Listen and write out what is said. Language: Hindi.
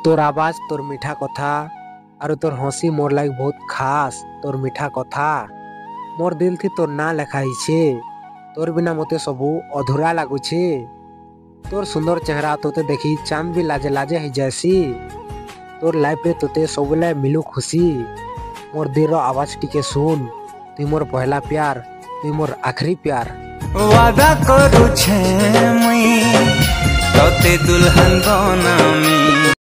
तोर आवाज तोर मीठा कथा और तोर हंसी मोर लाग बहुत खास। तोर मीठा कथा मोर दिल थी तोर ना लेखाई छे। तोर बिना मते सबू अधूरा लगुछे। तोर सुंदर चेहरा तोते देखी चांद भी लाजे लाजे ही जैसी। तोर लाइफ रे तोते सबले मिलू खुशी। मोर दिल रो आवाज टिके सुन, तू मोर पहला प्यार, तू मोर आखिरी प्यार। वादा करू छे मुई तोते दुल्हन बनामी।